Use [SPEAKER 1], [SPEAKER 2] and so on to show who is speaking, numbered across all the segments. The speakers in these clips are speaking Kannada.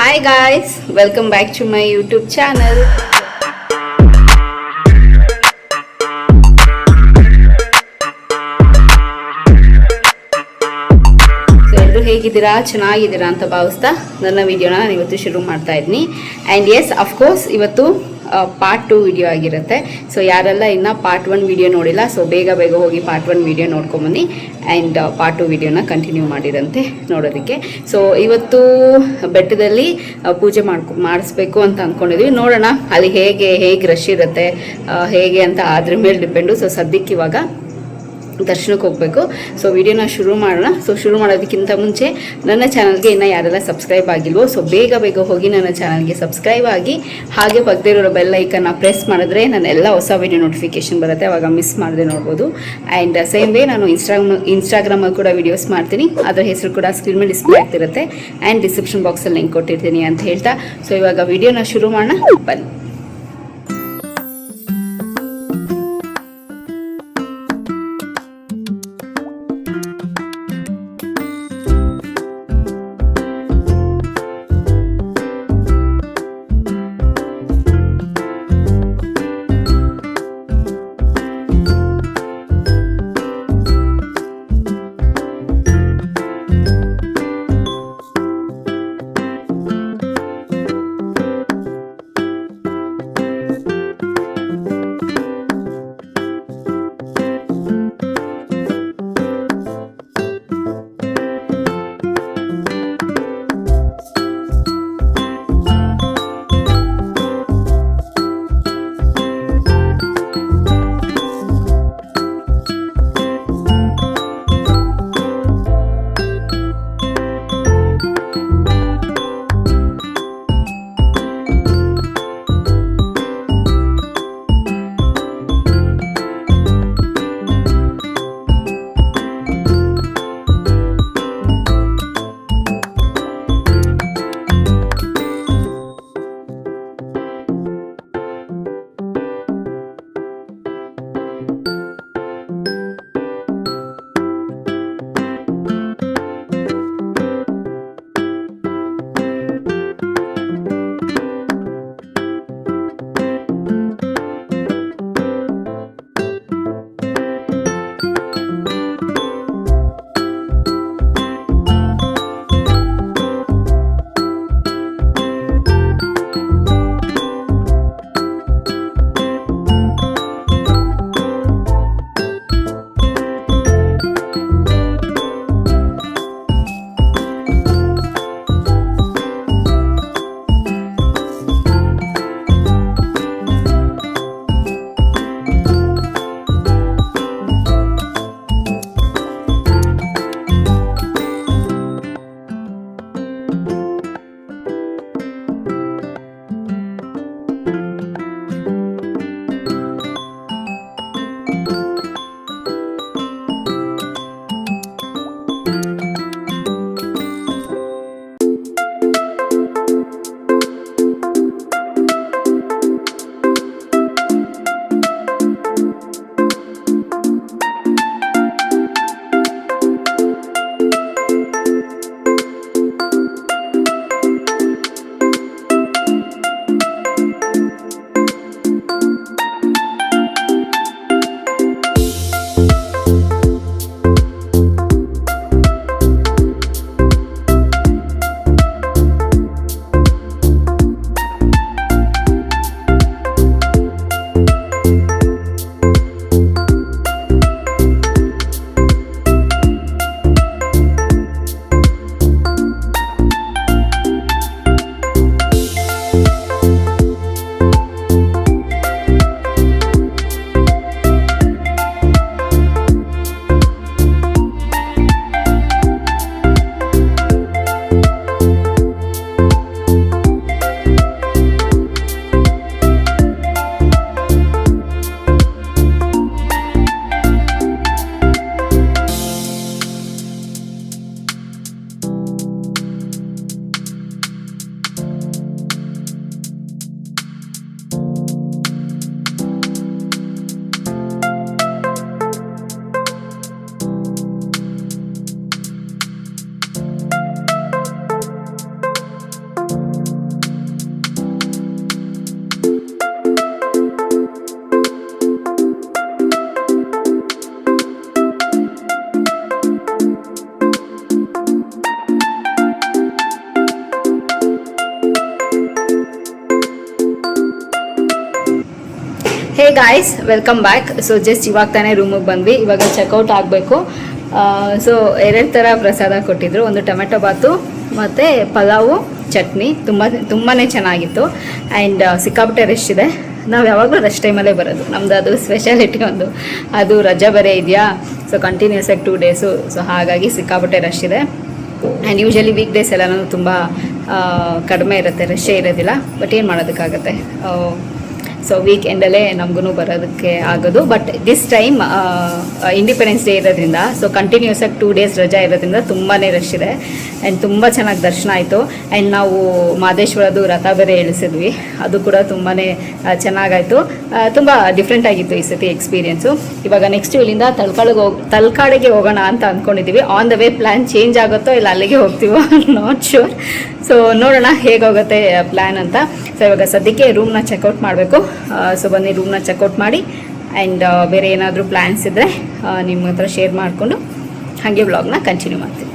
[SPEAKER 1] Hi guys, welcome back to my YouTube channel. ಎಲ್ಲರೂ ಹೇಗಿದ್ದೀರಾ, ಚೆನ್ನಾಗಿದ್ದೀರಾ ಅಂತ ಭಾವಿಸ್ತಾ ನನ್ನ ವಿಡಿಯೋನ ನಾನು ಇವತ್ತು ಶುರು ಮಾಡ್ತಾ ಇದ್ದೀನಿ. ಆ್ಯಂಡ್ ಎಸ್ ಅಫ್ಕೋರ್ಸ್ ಇವತ್ತು ಪಾರ್ಟ್ 2 ವಿಡಿಯೋ ಆಗಿರುತ್ತೆ. ಸೊ ಯಾರೆಲ್ಲ ಇನ್ನೂ ಪಾರ್ಟ್ 1 ವಿಡಿಯೋ ನೋಡಿಲ್ಲ, ಸೊ ಬೇಗ ಹೋಗಿ ಪಾರ್ಟ್ 1 ವಿಡಿಯೋ ನೋಡ್ಕೊಂಬನ್ನಿ ಆ್ಯಂಡ್ ಪಾರ್ಟ್ 2 ವಿಡಿಯೋನ ಕಂಟಿನ್ಯೂ ಮಾಡಿರಂತೆ ನೋಡೋದಕ್ಕೆ. ಸೊ ಇವತ್ತು ಬೆಟ್ಟದಲ್ಲಿ ಪೂಜೆ ಮಾಡಿಸ್ಬೇಕು ಅಂತ ಅಂದ್ಕೊಂಡಿದ್ವಿ. ನೋಡೋಣ ಅಲ್ಲಿ ಹೇಗೆ ರಶ್ ಇರುತ್ತೆ ಹೇಗೆ ಅಂತ ಅದ್ರ ಮೇಲೆ ಡಿಪೆಂಡು. ಸೊ ಸದ್ಯಕ್ಕೆ ಇವಾಗ ದರ್ಶನಕ್ಕೆ ಹೋಗಬೇಕು. ಸೊ ವಿಡಿಯೋನ ಶುರು ಮಾಡೋಣ. ಸೊ ಶುರು ಮಾಡೋದಕ್ಕಿಂತ ಮುಂಚೆ ನನ್ನ ಚಾನಲ್ಗೆ ಇನ್ನೂ ಯಾರೆಲ್ಲ ಸಬ್ಸ್ಕ್ರೈಬ್ ಆಗಿಲ್ವೋ, ಸೊ ಬೇಗ ಹೋಗಿ ನನ್ನ ಚಾನಲ್ಗೆ ಸಬ್ಸ್ಕ್ರೈಬ್ ಆಗಿ, ಹಾಗೆ ಪಕ್ಕದಲ್ಲಿರೋ ಬೆಲ್ ಐಕನ್ನ ಪ್ರೆಸ್ ಮಾಡಿದ್ರೆ ನನ್ನ ಎಲ್ಲ ಹೊಸ ವಿಡಿಯೋ ನೋಟಿಫಿಕೇಶನ್ ಬರುತ್ತೆ, ಅವಾಗ ಮಿಸ್ ಮಾಡದೆ ನೋಡ್ಬೋದು. ಆ್ಯಂಡ್ ಸೇಮ್ ವೇ ನಾನು ಇನ್ಸ್ಟಾಗ್ರಾಮಲ್ಲಿ ಕೂಡ ವೀಡಿಯೋಸ್ ಮಾಡ್ತೀನಿ, ಅದರ ಹೆಸರು ಕೂಡ ಸ್ಕ್ರೀನ್ ಮೇಲೆ ಡಿಸ್ಪ್ಲೇ ಆಗ್ತಿರುತ್ತೆ ಆ್ಯಂಡ್ ಡಿಸ್ಕ್ರಿಪ್ಷನ್ ಬಾಕ್ಸಲ್ಲಿ ಲಿಂಕ್ ಕೊಟ್ಟಿರ್ತೀನಿ ಅಂತ ಹೇಳ್ತಾ ಸೊ ಇವಾಗ ವಿಡಿಯೋನ ಶುರು ಮಾಡೋಣ, ಬನ್ನಿ. Guys, welcome back. So just ಇವಾಗ ತಾನೇ ರೂಮಿಗೆ ಬಂದ್ವಿ. ಇವಾಗ ಚೆಕ್ಔಟ್ ಆಗಬೇಕು. ಸೊ 2 ಥರ ಪ್ರಸಾದ ಕೊಟ್ಟಿದ್ರು. ಒಂದು ಟೊಮೆಟೊ ಬಾತು ಮತ್ತು ಪಲಾವು ಚಟ್ನಿ. ತುಂಬಾ ಚೆನ್ನಾಗಿತ್ತು. ಆ್ಯಂಡ್ ಸಿಕ್ಕಾಪಟ್ಟೆ ರಶ್ ಇದೆ. ನಾವು ಯಾವಾಗಲೂ ರಶ್ ಟೈಮಲ್ಲೇ ಬರೋದು. ನಮ್ಮದು ಅದು ಸ್ಪೆಷಾಲಿಟಿ ಒಂದು. ಅದು ರಜೆ ಬೇರೆ ಇದೆಯಾ, ಸೊ ಕಂಟಿನ್ಯೂಸ್ ಆಗಿ 2 ಡೇಸು. ಸೊ ಹಾಗಾಗಿ ಸಿಕ್ಕಾಪಟ್ಟೆ ರಶ್ ಇದೆ. ಆ್ಯಂಡ್ ಯೂಶಲಿ ವೀಕ್ ಡೇಸ್ ಎಲ್ಲ ತುಂಬ ಕಡಿಮೆ ಇರುತ್ತೆ, ರಶ್ಶೇ ಇರೋದಿಲ್ಲ. ಬಟ್ ಏನು ಮಾಡೋದಕ್ಕಾಗತ್ತೆ. ಸೊ ವೀಕೆಂಡಲ್ಲೇ ನಮಗೂ ಬರೋದಕ್ಕೆ ಆಗೋದು. But this time independence day ಇರೋದ್ರಿಂದ, ಸೊ ಕಂಟಿನ್ಯೂಸ್ ಆಗಿ 2 ಡೇಸ್ ರಜಾ ಇರೋದ್ರಿಂದ ತುಂಬಾ ರಶ್ ಇದೆ. ಆ್ಯಂಡ್ ತುಂಬ ಚೆನ್ನಾಗಿ ದರ್ಶನ ಆಯಿತು. ಆ್ಯಂಡ್ ನಾವು ಮಹದೇಶ್ವರದ್ದು ರಥ ಬೇರೆ ಇಳಿಸಿದ್ವಿ. ಅದು ಕೂಡ ತುಂಬಾ ಚೆನ್ನಾಗಾಯಿತು. ತುಂಬ ಡಿಫ್ರೆಂಟ್ ಆಗಿತ್ತು ಈ ಸತಿ ಎಕ್ಸ್ಪೀರಿಯೆನ್ಸು. ಇವಾಗ ನೆಕ್ಸ್ಟ್ ಇಲ್ಲಿಂದ ತಲಕಾಡಿಗೆ ಹೋಗೋಣ ಅಂತ ಅಂದ್ಕೊಂಡಿದ್ದೀವಿ. On the way plan change ಆಗುತ್ತೋ ಇಲ್ಲ ಅಲ್ಲಿಗೆ ಹೋಗ್ತೀವೋ ನಾಟ್ ಶ್ಯೂರ್. ಸೊ ನೋಡೋಣ ಹೇಗೋಗುತ್ತೆ ಪ್ಲ್ಯಾನ್ ಅಂತ. ಸೊ ಇವಾಗ ಸದ್ಯಕ್ಕೆ ರೂಮ್ನ ಚೆಕ್ಔಟ್ ಮಾಡಬೇಕು. ಸೊ ಬನ್ನಿ ರೂಮ್ನ ಚೆಕ್ಔಟ್ ಮಾಡಿ. ಆ್ಯಂಡ್ ಬೇರೆ ಏನಾದರೂ ಪ್ಲ್ಯಾನ್ಸ್ ಇದ್ದರೆ ನಿಮ್ಮ ಹತ್ರ ಶೇರ್ ಮಾಡಿಕೊಂಡು ಹಾಗೆ ವ್ಲಾಗ್ನ ಕಂಟಿನ್ಯೂ ಮಾಡ್ತೀನಿ.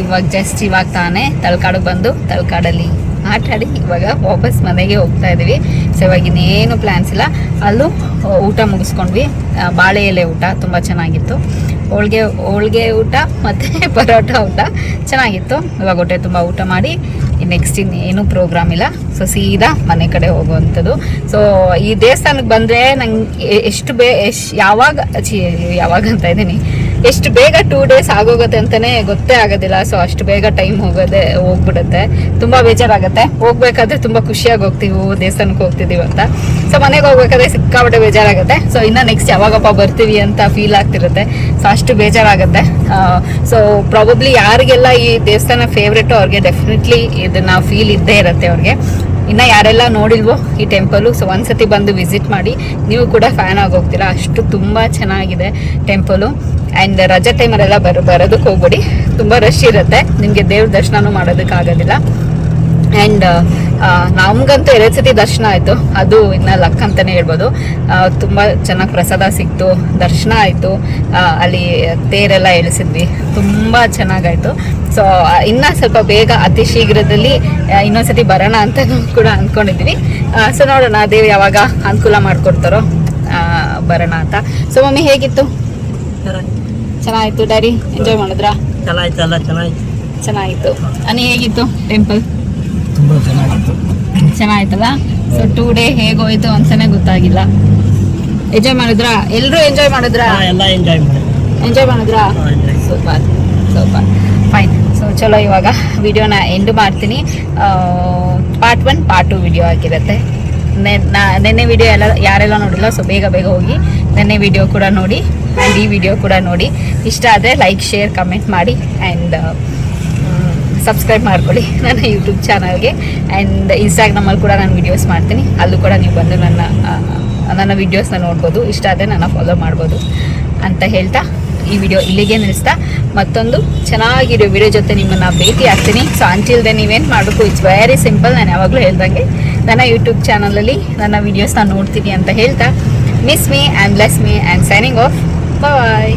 [SPEAKER 1] ಇವಾಗ ತಾನೇ ತಲಕಾಡಿಗೆ ಬಂದು ತಲಕಾಡಲ್ಲಿ ಆಟಾಡಿ ಇವಾಗ ವಾಪಸ್ ಮನೆಗೆ ಹೋಗ್ತಾ ಇದ್ದೀವಿ. ಸೊ ಇವಾಗ ಇನ್ನೇನು ಪ್ಲ್ಯಾನ್ಸ್ ಇಲ್ಲ. ಅಲ್ಲೂ ಊಟ ಮುಗಿಸ್ಕೊಂಡ್ವಿ. ಬಾಳೆ ಎಲೆ ಊಟ ತುಂಬ ಚೆನ್ನಾಗಿತ್ತು. ಹೋಳ್ಗೆ ಊಟ ಮತ್ತು ಪರೋಟ ಊಟ ಚೆನ್ನಾಗಿತ್ತು. ಇವಾಗ ಹೊಟ್ಟೆ ತುಂಬ ಊಟ ಮಾಡಿ ನೆಕ್ಸ್ಟ್ ಇನ್ನೇನು ಪ್ರೋಗ್ರಾಮ್ ಇಲ್ಲ. ಸೊ ಸೀದಾ ಮನೆ ಕಡೆ ಹೋಗುವಂಥದ್ದು. ಸೊ ಈ ದೇವಸ್ಥಾನಕ್ಕೆ ಬಂದರೆ ನಂಗೆ ಯಾವಾಗ ಅಂತ ಇದ್ದೀನಿ, ಎಷ್ಟು ಬೇಗ 2 days ಆಗೋಗುತ್ತೆ ಅಂತಲೇ ಗೊತ್ತೇ ಆಗೋದಿಲ್ಲ. ಸೊ ಅಷ್ಟು ಬೇಗ ಟೈಮ್ ಹೋಗ್ಬಿಡುತ್ತೆ. ತುಂಬ ಬೇಜಾರಾಗುತ್ತೆ. ಹೋಗ್ಬೇಕಾದ್ರೆ ತುಂಬ ಖುಷಿಯಾಗಿ ಹೋಗ್ತೀವಿ, ದೇವಸ್ಥಾನಕ್ಕೆ ಹೋಗ್ತಿದ್ದೀವಿ ಅಂತ. ಸೊ ಮನೆಗೆ ಹೋಗ್ಬೇಕಾದ್ರೆ ಸಿಕ್ಕಾಪಟ್ಟೆ ಬೇಜಾರಾಗುತ್ತೆ. ಸೊ ಇನ್ನು ನೆಕ್ಸ್ಟ್ ಯಾವಾಗಪ್ಪ ಬರ್ತೀವಿ ಅಂತ ಫೀಲ್ ಆಗ್ತಿರುತ್ತೆ. ಸೊ ಅಷ್ಟು ಬೇಜಾರಾಗುತ್ತೆ. ಸೊ ಪ್ರಾಬಬ್ಲಿ ಯಾರಿಗೆಲ್ಲ ಈ ದೇವಸ್ಥಾನ ಫೇವ್ರೇಟು ಅವ್ರಿಗೆ ಡೆಫಿನೆಟ್ಲಿ ಇದನ್ನ ಫೀಲ್ ಇದ್ದೇ ಇರುತ್ತೆ ಅವ್ರಿಗೆ. ಇನ್ನು ಯಾರೆಲ್ಲ ನೋಡಿಲ್ವೋ ಈ ಟೆಂಪಲು, ಸೊ ಒಂದ್ಸತಿ ಬಂದು ವಿಸಿಟ್ ಮಾಡಿ, ನೀವು ಕೂಡ ಫ್ಯಾನ್ ಆಗೋಗ್ತೀರಾ. ಅಷ್ಟು ತುಂಬ ಚೆನ್ನಾಗಿದೆ ಟೆಂಪಲು. ಆ್ಯಂಡ್ ರಜೆ ಟೈಮಲ್ಲೆಲ್ಲ ಬರೋದಕ್ಕೆ ಹೋಗ್ಬಿಡಿ, ತುಂಬ ರಶ್ ಇರುತ್ತೆ, ನಿಮಗೆ ದೇವ್ರ ದರ್ಶನನೂ ಮಾಡೋದಕ್ಕಾಗೋದಿಲ್ಲ. ಆ್ಯಂಡ್ ನಮಗಂತೂ 2 ಸತಿ ದರ್ಶನ ಆಯಿತು, ಅದು ಇನ್ನು ಲಕ್ ಅಂತಲೇ ಹೇಳ್ಬೋದು. ತುಂಬ ಚೆನ್ನಾಗಿ ಪ್ರಸಾದ ಸಿಕ್ತು, ದರ್ಶನ ಆಯಿತು, ಅಲ್ಲಿ ತೇರೆಲ್ಲ ಎಳಿಸಿದ್ವಿ, ತುಂಬ ಚೆನ್ನಾಗಾಯಿತು. ಸೊ ಇನ್ನೂ ಸ್ವಲ್ಪ ಬೇಗ ಅತಿ ಶೀಘ್ರದಲ್ಲಿ ಇನ್ನೊಂದ್ಸತಿ ಬರೋಣ ಅಂತ ಕೂಡ ಅಂದ್ಕೊಂಡಿದ್ವಿ. ಸೊ ನೋಡೋಣ ದೇವ್ ಯಾವಾಗ ಅನುಕೂಲ ಮಾಡಿಕೊಡ್ತಾರೋ ಬರೋಣ ಅಂತ. ಸೊ ಮಮ್ಮಿ ಹೇಗಿತ್ತು? ಚೆನ್ನಾಗಿತ್ತು. ಡ್ಯಾಡಿ ಎಂಜಾಯ್ ಮಾಡಿದ್ರಾ? ಚೆನ್ನಾಗಿತ್ತು. ಅನಿ ಹೇಗಿತ್ತು ಟೆಂಪಲ್?
[SPEAKER 2] ತುಂಬ ಚೆನ್ನಾಗಿತ್ತು.
[SPEAKER 1] ಚೆನ್ನಾಗಿತ್ತಲ್ಲ. ಸೊ 2 ಡೇ ಹೇಗೋಯ್ತು ಅಂತಾನೆ ಗೊತ್ತಾಗಿಲ್ಲ. ಎಂಜಾಯ್ ಮಾಡಿದ್ರಾ? ಎಲ್ಲರೂ ಎಂಜಾಯ್ ಮಾಡಿದ್ರಾ? ಎಂಜಾಯ್ ಮಾಡಿದ್ರಾ? Super fine. ಸೊ ಚಲೋ, ಇವಾಗ ವಿಡಿಯೋನ ಎಂಡ್ ಮಾಡ್ತೀನಿ. ಪಾರ್ಟ್ 1 ಪಾರ್ಟ್ 2 ವಿಡಿಯೋ ಆಗಿರುತ್ತೆ. ನೆನ್ನೆ ವಿಡಿಯೋ ಯಾರೆಲ್ಲ ನೋಡಿಲ್ಲ, ಸೊ ಬೇಗ ಹೋಗಿ ನೆನ್ನೆ ವಿಡಿಯೋ ಕೂಡ ನೋಡಿ ಆ್ಯಂಡ್ ಈ ವಿಡಿಯೋ ಕೂಡ ನೋಡಿ. ಇಷ್ಟ ಆದರೆ ಲೈಕ್, ಶೇರ್, ಕಮೆಂಟ್ ಮಾಡಿ ಆ್ಯಂಡ್ ಸಬ್ಸ್ಕ್ರೈಬ್ ಮಾಡ್ಕೊಳ್ಳಿ ನನ್ನ ಯೂಟ್ಯೂಬ್ ಚಾನಲ್ಗೆ. ಆ್ಯಂಡ್ ಇನ್ಸ್ಟಾಗ್ರಾಮಲ್ಲಿ ಕೂಡ ನಾನು ವೀಡಿಯೋಸ್ ಮಾಡ್ತೀನಿ, ಅಲ್ಲೂ ಕೂಡ ನೀವು ಬಂದು ನನ್ನ ವೀಡಿಯೋಸ್ನ ನೋಡ್ಬೋದು. ಇಷ್ಟ ಆದರೆ ನನ್ನ ಫಾಲೋ ಮಾಡ್ಬೋದು ಅಂತ ಹೇಳ್ತಾ ಈ ವಿಡಿಯೋ ಇಲ್ಲಿಗೆ ನಿಲ್ಲಿಸ್ತಾ ಮತ್ತೊಂದು ಚೆನ್ನಾಗಿರೋ ವಿಡಿಯೋ ಜೊತೆ ನಿಮ್ಮನ್ನು ಭೇಟಿ ಆಗ್ತೀನಿ. ಸೊ ಅಂಟಿಲ್ದೆ ನೀವೇನು ಮಾಡಬೇಕು, ಇಟ್ಸ್ ವೆರಿ ಸಿಂಪಲ್. ನಾನು ಯಾವಾಗಲೂ ಹೇಳ್ದಂಗೆ ನನ್ನ ಯೂಟ್ಯೂಬ್ ಚಾನಲಲ್ಲಿ ನನ್ನ ವೀಡಿಯೋಸ್ನ ನೋಡ್ತೀನಿ ಅಂತ ಹೇಳ್ತಾ miss me and bless me and signing off. Bye.